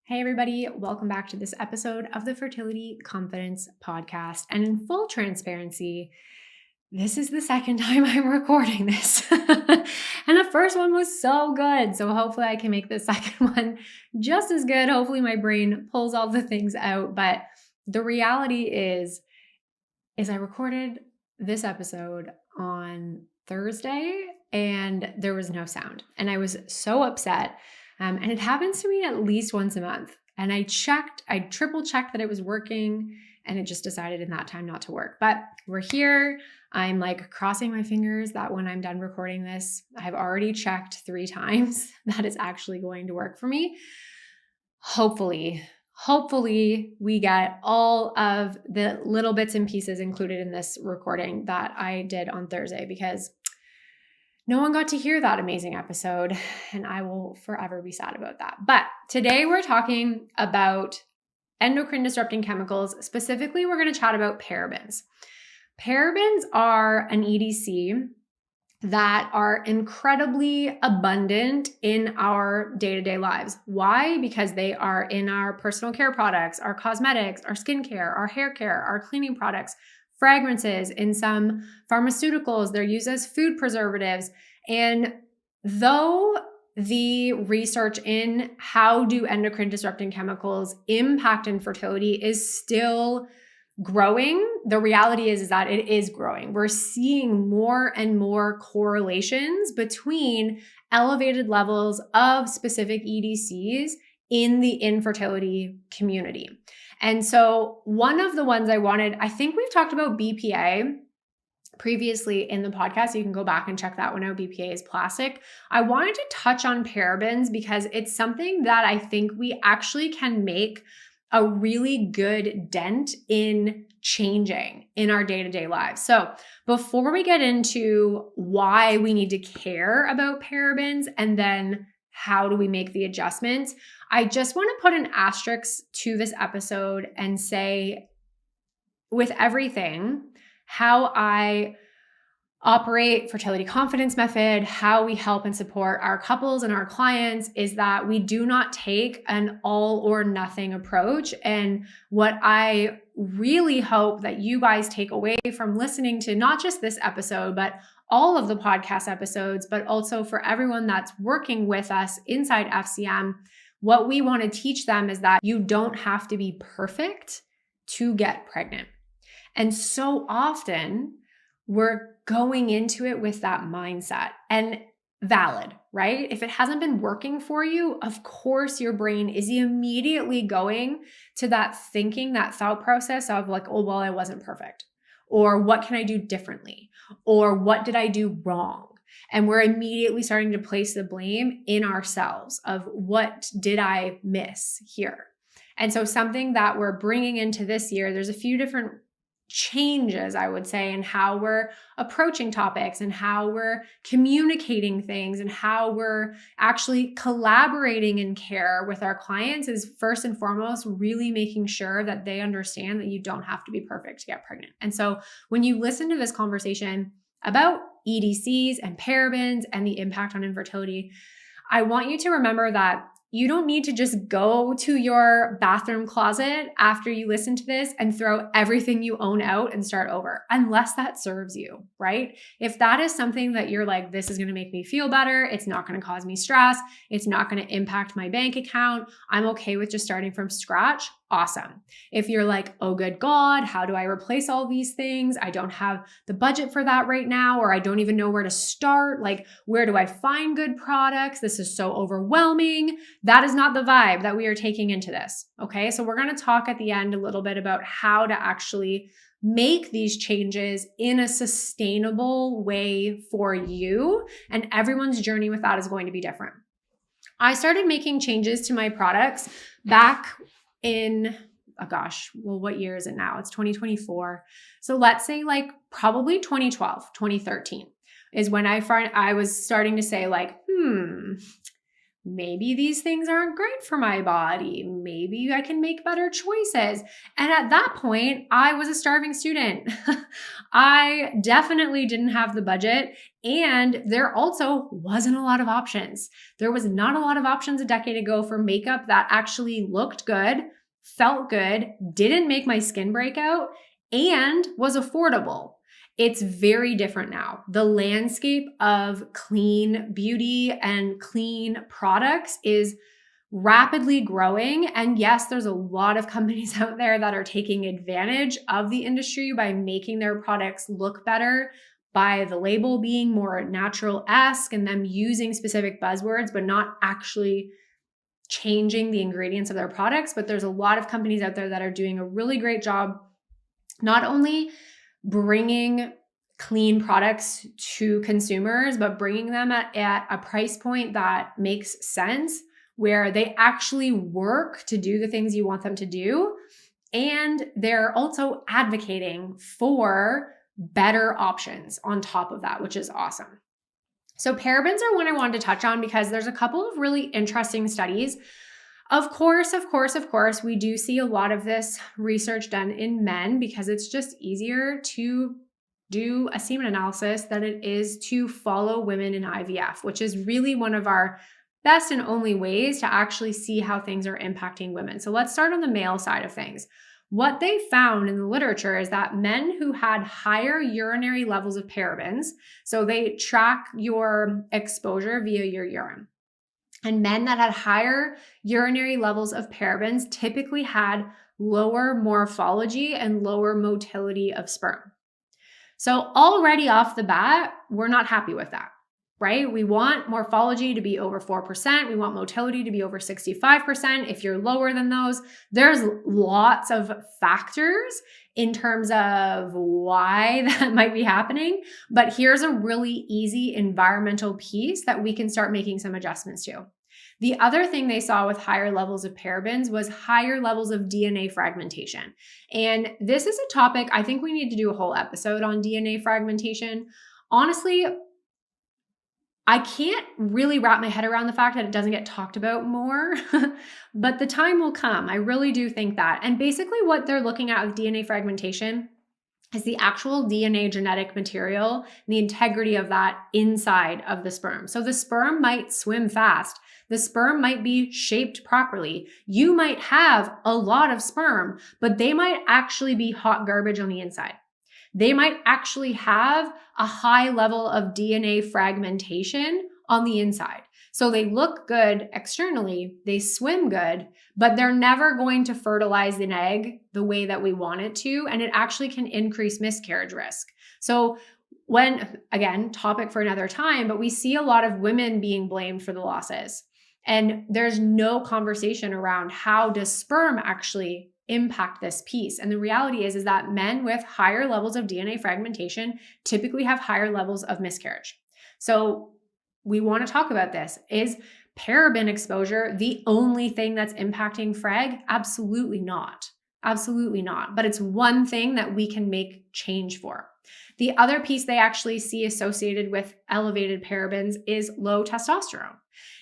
Hey everybody, welcome back to this episode of the Fertility Confidence Podcast. And in full transparency, this is the second time I'm recording this. And the first one was so good. So hopefully I can make the second one just as good. Hopefully my brain pulls all the things out. But the reality is I recorded this episode on Thursday and there was no sound. And I was so upset. And it happens to me at least once a month. And I triple checked that it was working, and it just decided in that time not to work. But we're here. I'm like crossing my fingers that when I'm done recording this, I've already checked 3 times that it's actually going to work for me. Hopefully we get all of the little bits and pieces included in this recording that I did on Thursday, because no one got to hear that amazing episode, and I will forever be sad about that. But today we're talking about endocrine disrupting chemicals. Specifically, we're going to chat about parabens. Parabens are an EDC that are incredibly abundant in our day-to-day lives. Why? Because they are in our personal care products, our cosmetics, our skincare, our hair care, our cleaning products, fragrances, in some pharmaceuticals. They're used as food preservatives. And though the research in how do endocrine disrupting chemicals impact infertility is still growing, the reality is that it is growing. We're seeing more and more correlations between elevated levels of specific EDCs in the infertility community. And so one of the ones I think we've talked about BPA previously in the podcast. You can go back and check that one out. BPA is plastic. I wanted to touch on parabens because it's something that I think we actually can make a really good dent in changing in our day-to-day lives. So before we get into why we need to care about parabens and then how do we make the adjustments, I just want to put an asterisk to this episode and say, with everything, how I operate Fertility Confidence Method, how we help and support our couples and our clients, is that we do not take an all or nothing approach. And what I really hope that you guys take away from listening to not just this episode, but all of the podcast episodes, but also for everyone that's working with us inside FCM, what we want to teach them is that you don't have to be perfect to get pregnant. And so often we're going into it with that mindset, and valid, right? If it hasn't been working for you, of course your brain is immediately going to that thinking, that thought process of like, oh, well, I wasn't perfect, or what can I do differently, or what did I do wrong? And we're immediately starting to place the blame in ourselves of what did I miss here? And so something that we're bringing into this year, there's a few different changes, I would say, in how we're approaching topics and how we're communicating things and how we're actually collaborating in care with our clients, is first and foremost really making sure that they understand that you don't have to be perfect to get pregnant. And so when you listen to this conversation about EDCs and parabens and the impact on infertility, I want you to remember that you don't need to just go to your bathroom closet after you listen to this and throw everything you own out and start over, unless that serves you, right? If that is something that you're like, this is going to make me feel better, it's not going to cause me stress, it's not going to impact my bank account, I'm okay with just starting from scratch, awesome. If you're like, oh good God, how do I replace all these things? I don't have the budget for that right now, or I don't even know where to start. Like, where do I find good products? This is so overwhelming. That is not the vibe that we are taking into this. Okay. So we're going to talk at the end a little bit about how to actually make these changes in a sustainable way for you. And everyone's journey with that is going to be different. I started making changes to my products back in, what year is it now? It's 2024. So let's say like probably 2012, 2013 is when I was starting to say like, maybe these things aren't great for my body. Maybe I can make better choices. And at that point, I was a starving student. I definitely didn't have the budget. And there also wasn't a lot of options. There was not a lot of options a decade ago for makeup that actually looked good, felt good, didn't make my skin break out, and was affordable. It's very different now. The landscape of clean beauty and clean products is rapidly growing. And yes, there's a lot of companies out there that are taking advantage of the industry by making their products look better, by the label being more natural-esque and them using specific buzzwords, but not actually changing the ingredients of their products. But there's a lot of companies out there that are doing a really great job, not only bringing clean products to consumers, but bringing them at a price point that makes sense, where they actually work to do the things you want them to do. And they're also advocating for better options on top of that, which is awesome. So parabens are one I wanted to touch on because there's a couple of really interesting studies. Of course, we do see a lot of this research done in men because it's just easier to do a semen analysis than it is to follow women in IVF, which is really one of our best and only ways to actually see how things are impacting women. So let's start on the male side of things. What they found in the literature is that men who had higher urinary levels of parabens, so they track your exposure via your urine, and men that had higher urinary levels of parabens typically had lower morphology and lower motility of sperm. So already off the bat, we're not happy with that, right? We want morphology to be over 4%. We want motility to be over 65%. If you're lower than those, there's lots of factors in terms of why that might be happening. But here's a really easy environmental piece that we can start making some adjustments to. The other thing they saw with higher levels of parabens was higher levels of DNA fragmentation. And this is a topic, I think we need to do a whole episode on DNA fragmentation. Honestly, I can't really wrap my head around the fact that it doesn't get talked about more, but the time will come. I really do think that. And basically what they're looking at with DNA fragmentation is the actual DNA genetic material and the integrity of that inside of the sperm. So the sperm might swim fast. The sperm might be shaped properly. You might have a lot of sperm, but they might actually be hot garbage on the inside. They might actually have a high level of DNA fragmentation on the inside. So they look good externally, they swim good, but they're never going to fertilize an egg the way that we want it to, and it actually can increase miscarriage risk. So when, again, topic for another time, but we see a lot of women being blamed for the losses, and there's no conversation around how does sperm actually impact this piece. And the reality is that men with higher levels of DNA fragmentation typically have higher levels of miscarriage. So we want to talk about this. Is paraben exposure the only thing that's impacting frag? Absolutely not. Absolutely not. But it's one thing that we can make change for. The other piece they actually see associated with elevated parabens is low testosterone.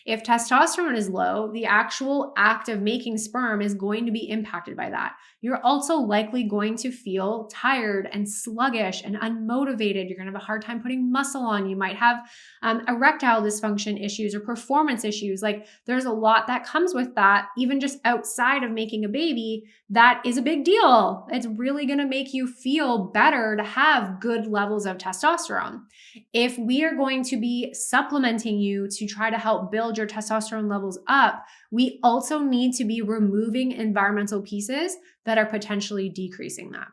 If testosterone is low, the actual act of making sperm is going to be impacted by that. You're also likely going to feel tired and sluggish and unmotivated. You're going to have a hard time putting muscle on. You might have erectile dysfunction issues or performance issues. Like there's a lot that comes with that, even just outside of making a baby. That is a big deal. It's really going to make you feel better to have good levels of testosterone. If we are going to be supplementing you to try to help build your testosterone levels up, we also need to be removing environmental pieces that are potentially decreasing that.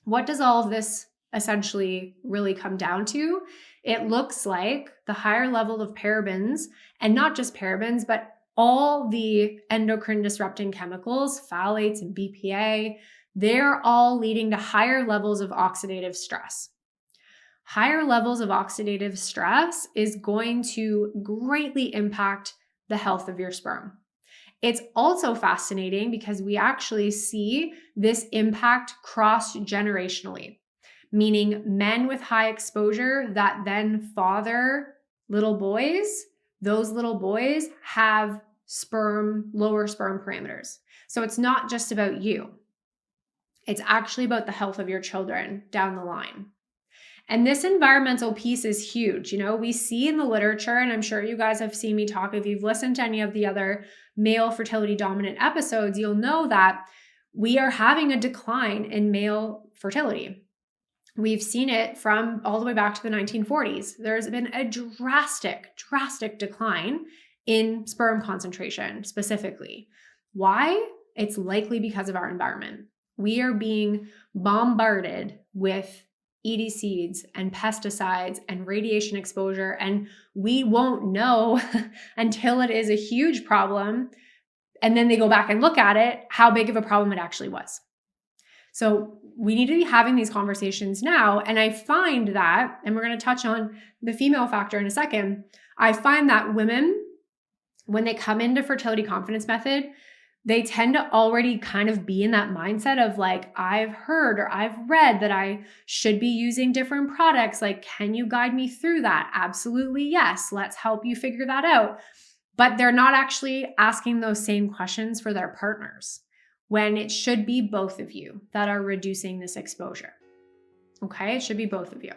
What does all of this essentially really come down to? It looks like the higher level of parabens, and not just parabens, but all the endocrine disrupting chemicals, phthalates and BPA, they're all leading to higher levels of oxidative stress. Higher levels of oxidative stress is going to greatly impact the health of your sperm. It's also fascinating because we actually see this impact cross-generationally, meaning men with high exposure that then father little boys, those little boys have lower sperm parameters. So it's not just about you. It's actually about the health of your children down the line. And this environmental piece is huge. We see in the literature, and I'm sure you guys have seen me talk, if you've listened to any of the other male fertility dominant episodes, you'll know that we are having a decline in male fertility. We've seen it from all the way back to the 1940s. There's been a drastic decline in sperm concentration specifically. Why? It's likely because of our environment. We are being bombarded with EDCs and pesticides and radiation exposure, and we won't know until it is a huge problem. And then they go back and look at it, how big of a problem it actually was. So we need to be having these conversations now. And I find that, and we're going to touch on the female factor in a second, I find that women, when they come into fertility confidence method, they tend to already kind of be in that mindset of like, I've heard or I've read that I should be using different products. Like, can you guide me through that? Absolutely, yes. Let's help you figure that out. But they're not actually asking those same questions for their partners, when it should be both of you that are reducing this exposure. Okay, it should be both of you.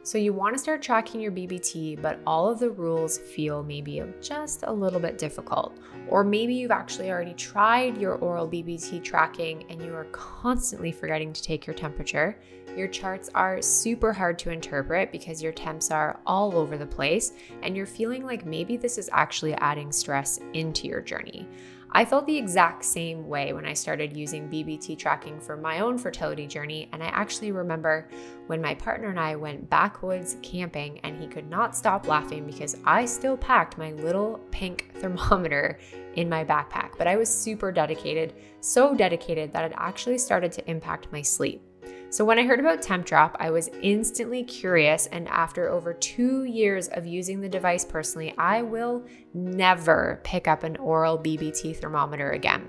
So you want to start tracking your BBT, but all of the rules feel maybe just a little bit difficult. Or maybe you've actually already tried your oral BBT tracking and you are constantly forgetting to take your temperature. Your charts are super hard to interpret because your temps are all over the place, and you're feeling like maybe this is actually adding stress into your journey. I felt the exact same way when I started using BBT tracking for my own fertility journey, and I actually remember when my partner and I went backwoods camping and he could not stop laughing because I still packed my little pink thermometer in my backpack, but I was super dedicated, so dedicated that it actually started to impact my sleep. So when I heard about Temp Drop, I was instantly curious, and after over 2 years of using the device personally, I will never pick up an oral BBT thermometer again.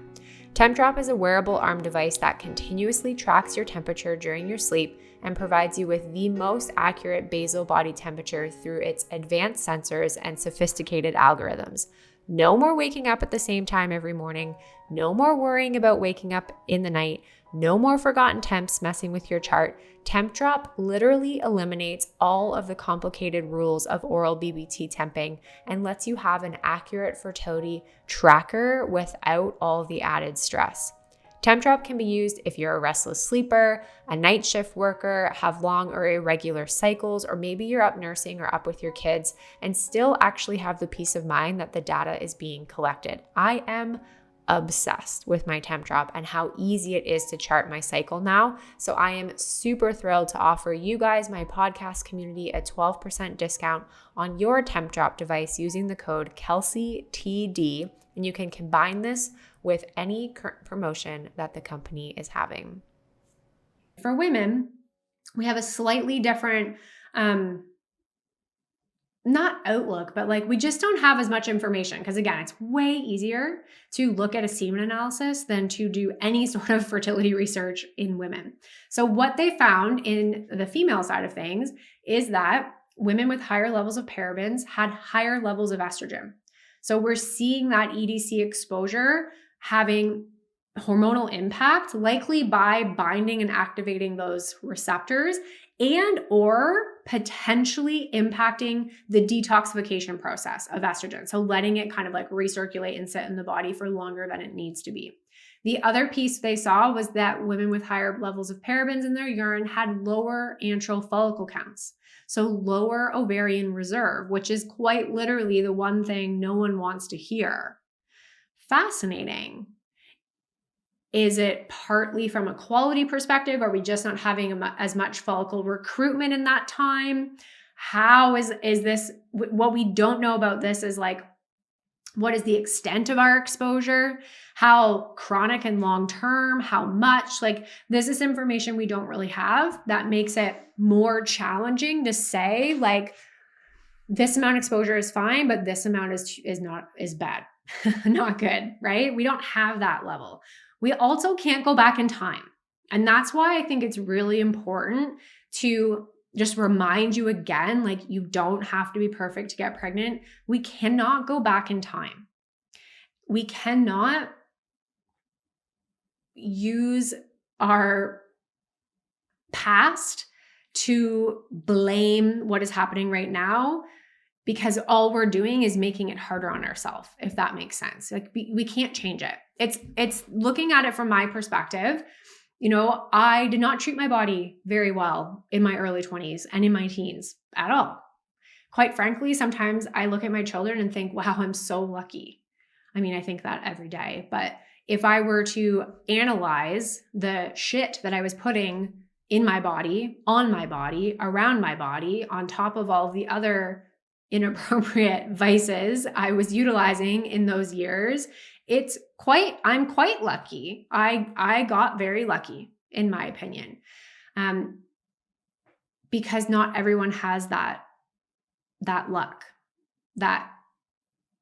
Temp Drop is a wearable arm device that continuously tracks your temperature during your sleep and provides you with the most accurate basal body temperature through its advanced sensors and sophisticated algorithms. No more waking up at the same time every morning, no more worrying about waking up in the night, no more forgotten temps messing with your chart. Temp Drop literally eliminates all of the complicated rules of oral BBT temping and lets you have an accurate fertility tracker without all the added stress. Temp Drop can be used if you're a restless sleeper, a night shift worker, have long or irregular cycles, or maybe you're up nursing or up with your kids and still actually have the peace of mind that the data is being collected. I am obsessed with my Temp Drop and how easy it is to chart my cycle now. So I am super thrilled to offer you guys, my podcast community, a 12% discount on your Temp Drop device using the code KelseyTD, and you can combine this with any current promotion that the company is having. For women, we have a slightly different not outlook, but like we just don't have as much information because again, it's way easier to look at a semen analysis than to do any sort of fertility research in women. So what they found in the female side of things is that women with higher levels of parabens had higher levels of estrogen. So we're seeing that EDC exposure having hormonal impact, likely by binding and activating those receptors and or potentially impacting the detoxification process of estrogen. So letting it kind of like recirculate and sit in the body for longer than it needs to be. The other piece they saw was that women with higher levels of parabens in their urine had lower antral follicle counts. So lower ovarian reserve, which is quite literally the one thing no one wants to hear. Fascinating. Is it partly from a quality perspective? Are we just not having as much follicle recruitment in that time? How is this? What we don't know about this is like, what is the extent of our exposure? How chronic and long-term? How much? Like, this is information we don't really have that makes it more challenging to say like, this amount of exposure is fine, but this amount is bad, not good, right? We don't have that level. We also can't go back in time. And that's why I think it's really important to just remind you again, like, you don't have to be perfect to get pregnant. We cannot go back in time. We cannot use our past to blame what is happening right now, because all we're doing is making it harder on ourselves, if that makes sense. Like, we can't change it. It's looking at it from my perspective. You know, I did not treat my body very well in my early 20s and in my teens at all. Quite frankly, sometimes I look at my children and think, wow, I'm so lucky. I mean, I think that every day. But if I were to analyze the shit that I was putting in my body, on my body, around my body, on top of all of the other inappropriate vices I was utilizing in those years, I'm quite lucky. I got very lucky, in my opinion, because not everyone has that luck. That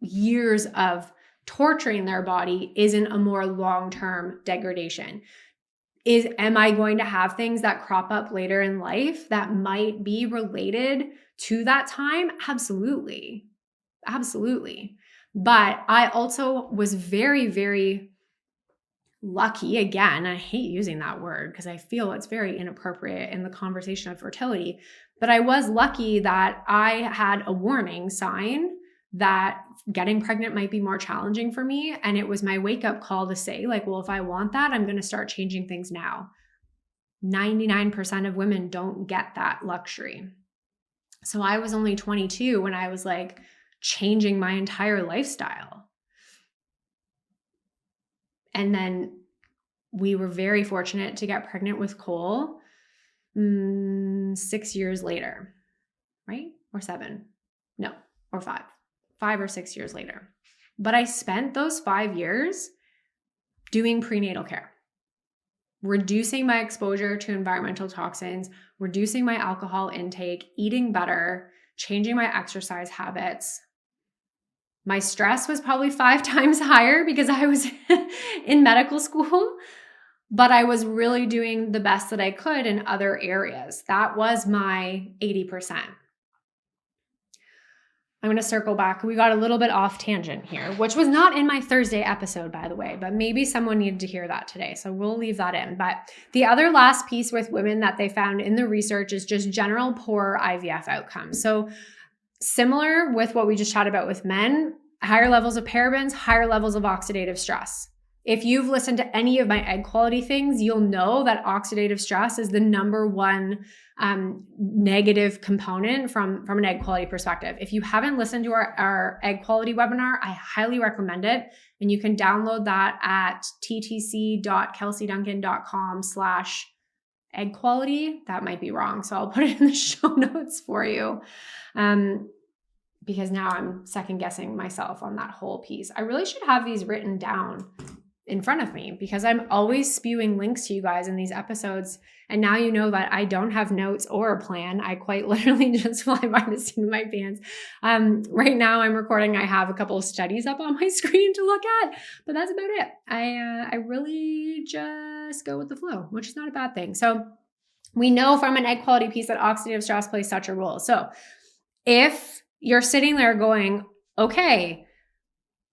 years of torturing their body isn't a more long-term degradation. Am I going to have things that crop up later in life that might be related to that time? Absolutely. Absolutely. But I also was very, very lucky. Again, I hate using that word because I feel it's very inappropriate in the conversation of fertility. But I was lucky that I had a warning sign that getting pregnant might be more challenging for me. And it was my wake-up call to say, like, well, if I want that, I'm going to start changing things now. 99% of women don't get that luxury. So I was only 22 when I was like changing my entire lifestyle. And then we were very fortunate to get pregnant with Cole 6 years later, right? Or 7? No, or 5. 5 or 6 years later. But I spent those 5 years doing prenatal care, reducing my exposure to environmental toxins, reducing my alcohol intake, eating better, changing my exercise habits. My stress was probably 5 times higher because I was in medical school, but I was really doing the best that I could in other areas. That was my 80%. I'm going to circle back. We got a little bit off tangent here, which was not in my Thursday episode, by the way, but maybe someone needed to hear that today. So we'll leave that in. But the other last piece with women that they found in the research is just general poor IVF outcomes. So similar with what we just chatted about with men, higher levels of parabens, higher levels of oxidative stress. If you've listened to any of my egg quality things, you'll know that oxidative stress is the number one negative component from an egg quality perspective. If you haven't listened to our egg quality webinar, I highly recommend it. And you can download that at ttc.kelseyduncan.com/egg quality. That might be wrong, so I'll put it in the show notes for you. Because now I'm second guessing myself on that whole piece. I really should have these written down in front of me because I'm always spewing links to you guys in these episodes. And now you know that I don't have notes or a plan. I quite literally just fly by the seat of my pants. Right now I'm recording. I have a couple of studies up on my screen to look at, but that's about it. I really just go with the flow, which is not a bad thing. So we know from an egg quality piece that oxidative stress plays such a role. So if you're sitting there going, okay,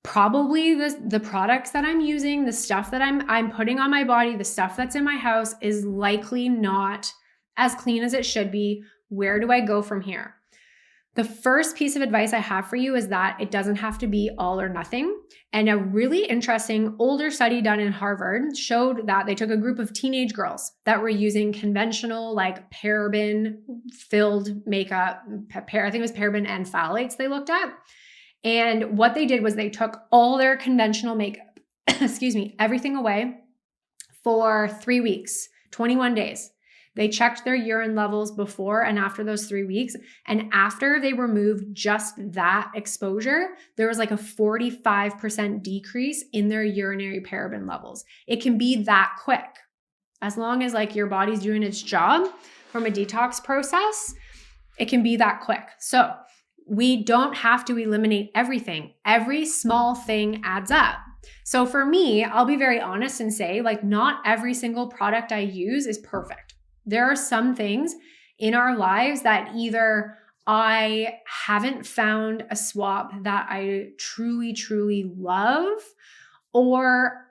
probably the products that I'm using, the stuff that I'm putting on my body, the stuff that's in my house is likely not as clean as it should be. Where do I go from here? The first piece of advice I have for you is that it doesn't have to be all or nothing. And a really interesting older study done in Harvard showed that they took a group of teenage girls that were using conventional, like paraben-filled makeup. I think it was paraben and phthalates they looked at. And what they did was they took all their conventional makeup, everything away for 3 weeks, 21 days. They checked their urine levels before and after those 3 weeks. And after they removed just that exposure, there was like a 45% decrease in their urinary paraben levels. It can be that quick. As long as like your body's doing its job from a detox process, it can be that quick. So we don't have to eliminate everything. Every small thing adds up. So for me, I'll be very honest and say, like, not every single product I use is perfect. There are some things in our lives that either I haven't found a swap that I truly, truly love, or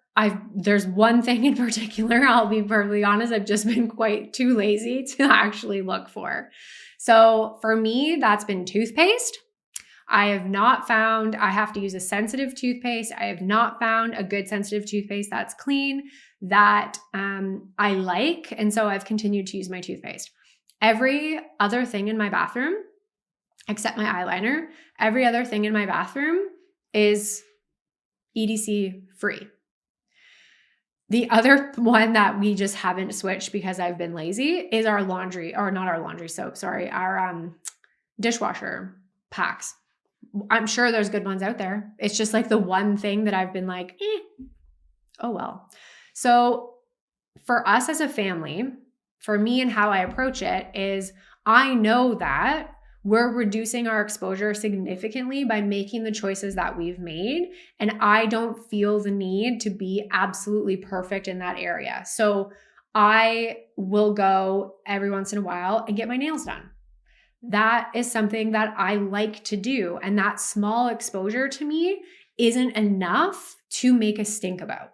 there's one thing in particular, I'll be perfectly honest, I've just been quite too lazy to actually look for. So for me, that's been toothpaste. I have not found, I have to use a sensitive toothpaste. I have not found a good sensitive toothpaste that's clean, that I like. And so I've continued to use my toothpaste. Every other thing in my bathroom, except my eyeliner, every other thing in my bathroom is EDC free. The other one that we just haven't switched because I've been lazy is our laundry, or not our laundry soap, sorry, our dishwasher packs. I'm sure there's good ones out there. It's just like the one thing that I've been like, oh well. So for us as a family, for me and how I approach it is, I know that we're reducing our exposure significantly by making the choices that we've made. And I don't feel the need to be absolutely perfect in that area. So I will go every once in a while and get my nails done. That is something that I like to do. And that small exposure to me isn't enough to make a stink about.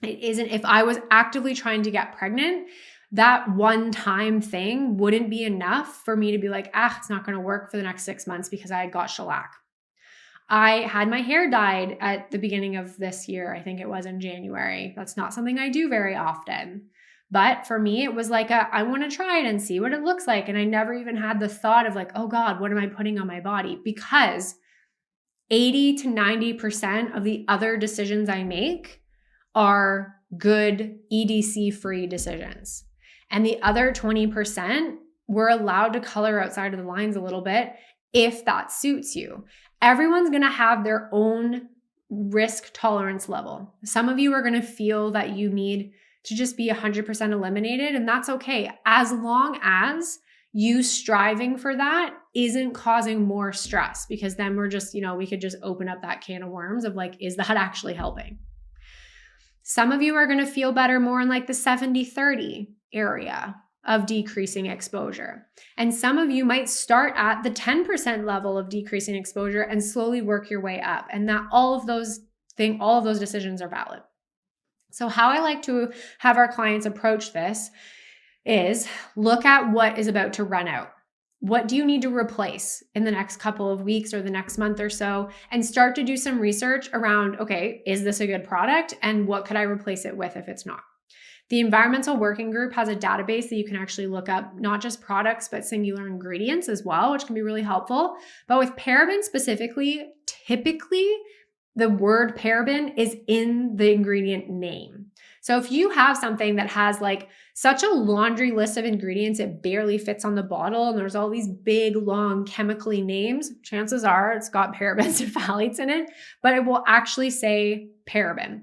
It isn't. If I was actively trying to get pregnant, that one-time thing wouldn't be enough for me to be like, it's not going to work for the next 6 months because I got shellac. I had my hair dyed at the beginning of this year. I think it was in January. That's not something I do very often. But for me, it was like I want to try it and see what it looks like. And I never even had the thought of like, oh God, what am I putting on my body? Because 80 to 90% of the other decisions I make are good EDC-free decisions. And the other 20%, we're allowed to color outside of the lines a little bit if that suits you. Everyone's going to have their own risk tolerance level. Some of you are going to feel that you need to just be 100% eliminated, and that's okay, as long as you striving for that isn't causing more stress, because then we're just, we could just open up that can of worms of like, is that actually helping? Some of you are going to feel better more in like the 70-30 area of decreasing exposure. And some of you might start at the 10% level of decreasing exposure and slowly work your way up. And that all of those decisions are valid. So how I like to have our clients approach this is look at what is about to run out. What do you need to replace in the next couple of weeks or the next month or so? And start to do some research around, okay, is this a good product? And what could I replace it with if it's not? The Environmental Working Group has a database that you can actually look up, not just products, but singular ingredients as well, which can be really helpful. But with parabens specifically, typically the word paraben is in the ingredient name. So if you have something that has like such a laundry list of ingredients, it barely fits on the bottle, and there's all these big, long chemically names, chances are it's got parabens and phthalates in it, but it will actually say paraben.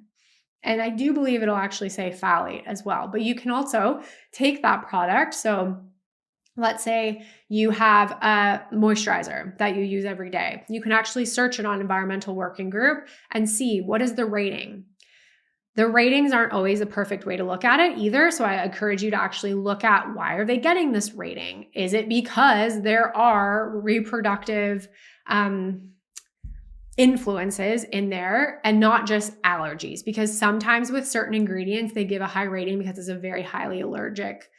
And I do believe it'll actually say phthalate as well. But you can also take that product. So let's say you have a moisturizer that you use every day. You can actually search it on Environmental Working Group and see what is the rating. The ratings aren't always a perfect way to look at it either. So I encourage you to actually look at, why are they getting this rating? Is it because there are reproductive influences in there and not just allergies? Because sometimes with certain ingredients, they give a high rating because it's a very highly allergic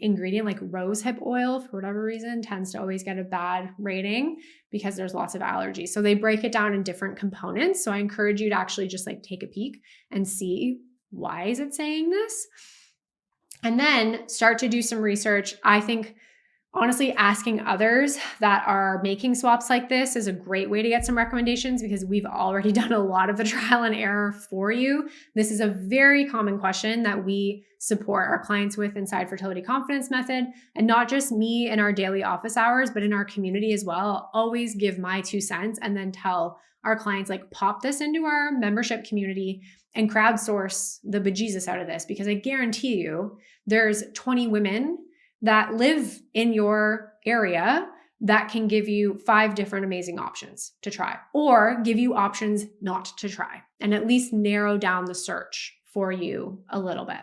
ingredient, like rosehip oil, for whatever reason, tends to always get a bad rating because there's lots of allergies. So they break it down in different components. So I encourage you to actually just like take a peek and see, why is it saying this? And then start to do some research. I think honestly, asking others that are making swaps like this is a great way to get some recommendations, because we've already done a lot of the trial and error for you. This is a very common question that we support our clients with inside Fertility Confidence Method, and not just me in our daily office hours, but in our community as well. I'll always give my 2 cents and then tell our clients, like, pop this into our membership community and crowdsource the bejesus out of this, because I guarantee you there's 20 women that live in your area that can give you 5 different amazing options to try, or give you options not to try, and at least narrow down the search for you a little bit.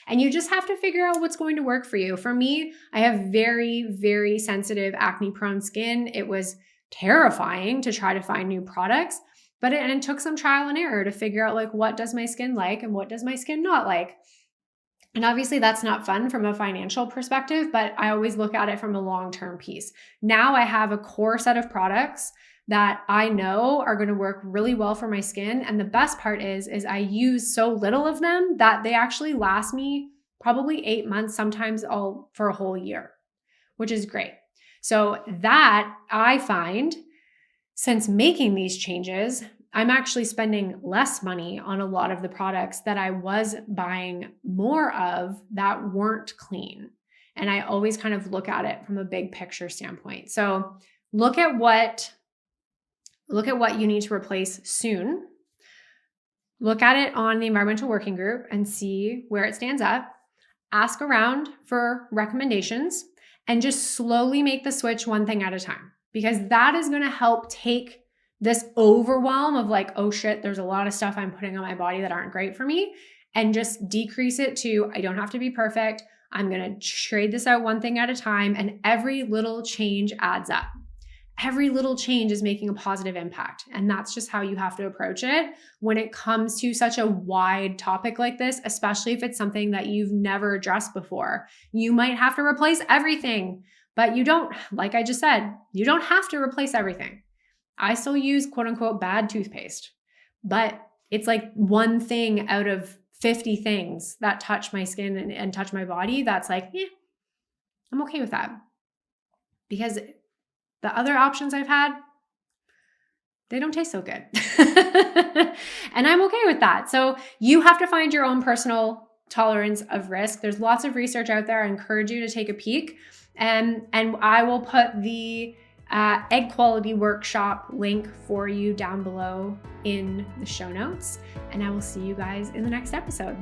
And you just have to figure out what's going to work for you. For me, I have very, very sensitive acne-prone skin. It was terrifying to try to find new products, but it took some trial and error to figure out like, what does my skin like and what does my skin not like? And obviously that's not fun from a financial perspective, but I always look at it from a long-term piece. Now I have a core set of products that I know are going to work really well for my skin. And the best part is I use so little of them that they actually last me probably 8 months, sometimes all for a whole year, which is great. So that I find, since making these changes, I'm actually spending less money on a lot of the products that I was buying more of that weren't clean. And I always kind of look at it from a big picture standpoint. So look at what you need to replace soon. Look at it on the environmental working group and see where it stands up. Ask around for recommendations and just slowly make the switch one thing at a time, because that is going to help take this overwhelm of like, oh shit, there's a lot of stuff I'm putting on my body that aren't great for me, and just decrease it to, I don't have to be perfect. I'm going to trade this out one thing at a time. And every little change adds up. Every little change is making a positive impact. And that's just how you have to approach it when it comes to such a wide topic like this, especially if it's something that you've never addressed before. You might have to replace everything, but you don't, like I just said, you don't have to replace everything. I still use quote unquote bad toothpaste, but it's like one thing out of 50 things that touch my skin and touch my body. That's like, I'm okay with that, because the other options I've had, they don't taste so good. And I'm okay with that. So you have to find your own personal tolerance of risk. There's lots of research out there. I encourage you to take a peek. And I will put the egg quality workshop link for you down below in the show notes. And I will see you guys in the next episode.